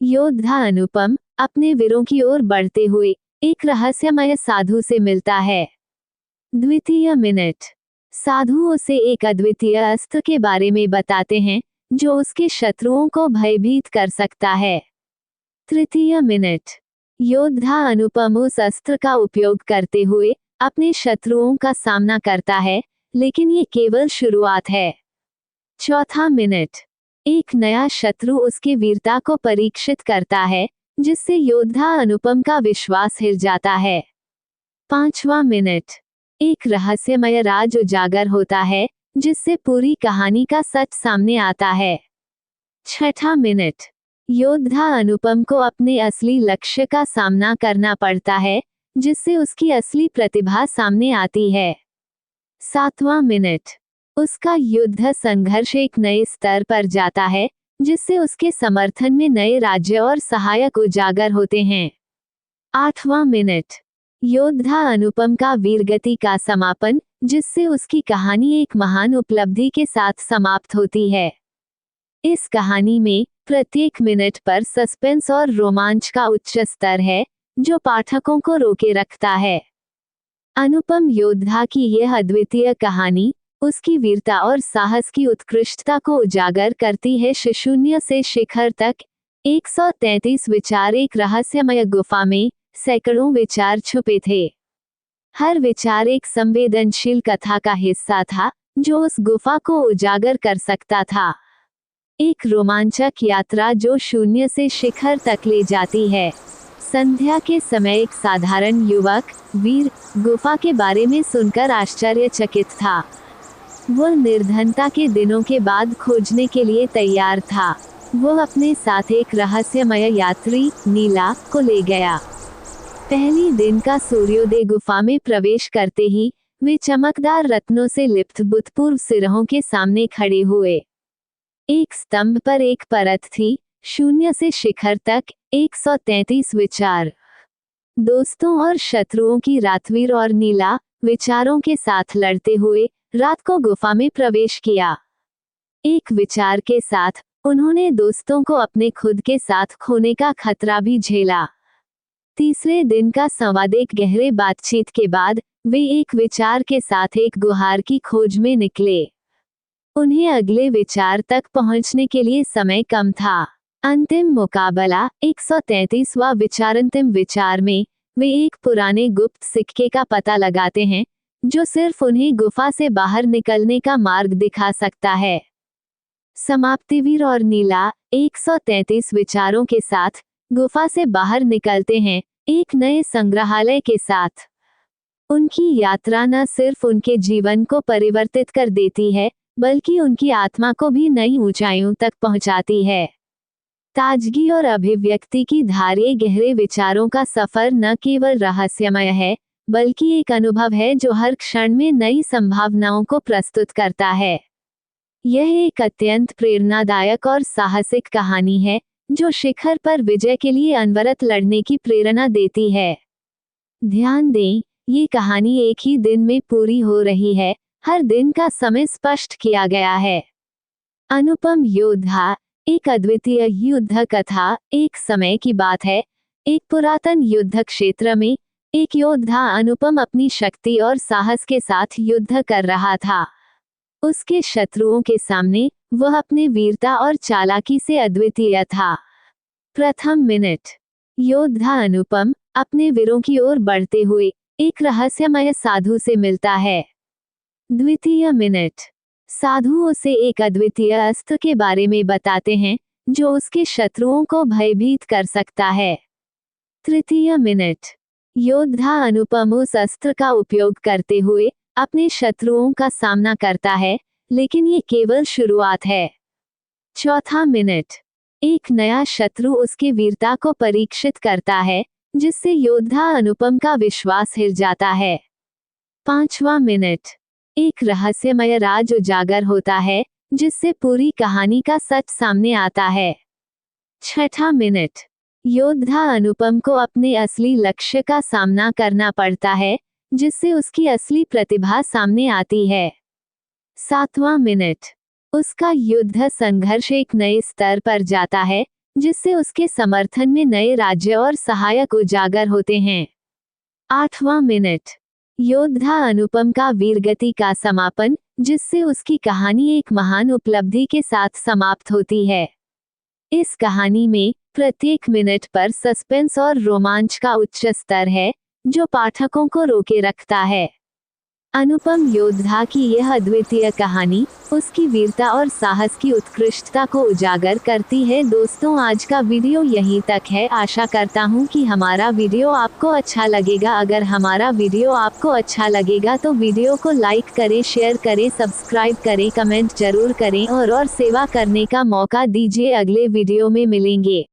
योद्धा अनुपम अपने वीरों की ओर बढ़ते हुए एक रहस्यमय साधु से मिलता है। द्वितीय मिनट। साधु उसे एक अद्वितीय अस्त्र के बारे में बताते हैं जो उसके शत्रुओं को भयभीत कर सकता है। तृतीय मिनट। योद्धा अनुपम उस अस्त्र का उपयोग करते हुए अपने शत्रुओं का सामना करता है, लेकिन ये केवल शुरुआत है। चौथा मिनट। एक नया शत्रु उसकी वीरता को परीक्षित करता है, जिससे योद्धा अनुपम का विश्वास हिल जाता है। पांचवा मिनट। एक रहस्यमय राज उजागर होता है, जिससे पूरी कहानी का सच सामने आता है। छठा मिनट। योद्धा अनुपम को अपने असली लक्ष्य का सामना करना पड़ता है, जिससे उसकी असली प्रतिभा सामने आती है। सातवां मिनट। उसका युद्ध संघर्ष एक नए स्तर पर जाता है, जिससे उसके समर्थन में नए राज्य और सहायक उजागर होते हैं। आठवां मिनट। योद्धा अनुपम का वीरगति का समापन, जिससे उसकी कहानी एक महान उपलब्धि के साथ समाप्त होती है। इस कहानी में प्रत्येक मिनट पर सस्पेंस और रोमांच का उच्च स्तर है, जो पाठकों को रोके रखता है। अनुपम योद्धा की यह अद्वितीय कहानी उसकी वीरता और साहस की उत्कृष्टता को उजागर करती है। शून्य से शिखर तक 133 विचार। एक रहस्यमय गुफा में सैकड़ों विचार छुपे थे। हर विचार एक संवेदनशील कथा का हिस्सा था, जो उस गुफा को उजागर कर सकता था। एक रोमांचक यात्रा जो शून्य से शिखर तक ले जाती है। संध्या के समय एक साधारण युवक वीर गुफा के बारे में सुनकर आश्चर्यचकित था। वह निर्धनता के दिनों के बाद खोजने के लिए तैयार था। वह अपने साथ एक रहस्यमय यात्री नीला को ले गया। पहली दिन का सूर्योदय गुफा में प्रवेश करते ही वे चमकदार रत्नों से लिप्त भूतपूर्व सिरों के सामने खड़े हुए। एक स्तंभ पर एक परत थी, शून्य से शिखर तक 133 विचार। दोस्तों और शत्रुओं की रातवीर और नीला विचारों के साथ लड़ते हुए रात को गुफा में प्रवेश किया। एक विचार के साथ उन्होंने दोस्तों को अपने खुद के साथ खोने का खतरा भी झेला। तीसरे दिन का संवाद एक गहरे बातचीत के बाद वे एक विचार के साथ एक गुहार की खोज में निकले। उन्हें अगले विचार तक पहुंचने के लिए समय कम था। अंतिम मुकाबला 133वां विचार। अंतिम विचार में वे एक पुराने गुप्त सिक्के का पता लगाते हैं, जो सिर्फ उन्हें गुफा से बाहर निकलने का मार्ग दिखा सकता है। समाप्तिवीर और नीला 133 विचारों के साथ गुफा से बाहर निकलते हैं, एक नए संग्रहालय के साथ। उनकी यात्रा न सिर्फ उनके जीवन को परिवर्तित कर देती है, बल्कि उनकी आत्मा को भी नई ऊंचाइयों तक पहुंचाती है। ताजगी और अभिव्यक्ति की धार। ये गहरे विचारों का सफर न केवल रहस्यमय है, बल्कि एक अनुभव है जो हर क्षण में नई संभावनाओं को प्रस्तुत करता है। यह एक अत्यंत प्रेरणादायक और साहसिक कहानी है, जो शिखर पर विजय के लिए अनवरत लड़ने की प्रेरणा देती है। ध्यान दें, ये कहानी एक ही दिन में पूरी हो रही है। हर दिन का समय स्पष्ट किया गया है। अनुपम योद्धा एक अद्वितीय युद्ध कथा। एक समय की बात है, एक पुरातन युद्ध क्षेत्र में एक योद्धा अनुपम अपनी शक्ति और साहस के साथ युद्ध कर रहा था। उसके शत्रुओं के सामने वह अपने वीरता और चालाकी से अद्वितीय था। प्रथम मिनट। योद्धा अनुपम अपने वीरों की ओर बढ़ते हुए एक रहस्यमय साधु से मिलता है। द्वितीय मिनट। साधु उसे एक अद्वितीय अस्त्र के बारे में बताते हैं, जो उसके शत्रुओं को भयभीत कर सकता है। तृतीय मिनट। योद्धा अनुपम उस अस्त्र का उपयोग करते हुए अपने शत्रुओं का सामना करता है, लेकिन ये केवल शुरुआत है। चौथा मिनट। एक नया शत्रु उसकी वीरता को परीक्षित करता है, जिससे योद्धा अनुपम का विश्वास हिल जाता है। पांचवा मिनट। एक रहस्यमय राज उजागर होता है, जिससे पूरी कहानी का सच सामने आता है। छठा मिनट। योद्धा अनुपम को अपने असली लक्ष्य का सामना करना पड़ता है, जिससे उसकी असली प्रतिभा सामने आती है। सातवां मिनट। उसका युद्ध संघर्ष एक नए स्तर पर जाता है, जिससे उसके समर्थन में नए राज्य और सहायक उजागर होते हैं। 8वां मिनट, योद्धा अनुपम का वीरगति का समापन, जिससे उसकी कहानी एक महान उपलब्धि के साथ समाप्त होती है। इस कहानी में प्रत्येक मिनट पर सस्पेंस और रोमांच का उच्च स्तर है, जो पाठकों को रोके रखता है। अनुपम योद्धा की यह अद्वितीय कहानी उसकी वीरता और साहस की उत्कृष्टता को उजागर करती है। दोस्तों, आज का वीडियो यहीं तक है। आशा करता हूँ कि हमारा वीडियो आपको अच्छा लगेगा। अगर हमारा वीडियो आपको अच्छा लगेगा तो वीडियो को लाइक करें, शेयर करें, सब्सक्राइब करें, कमेंट जरूर करें और सेवा करने का मौका दीजिए। अगले वीडियो में मिलेंगे।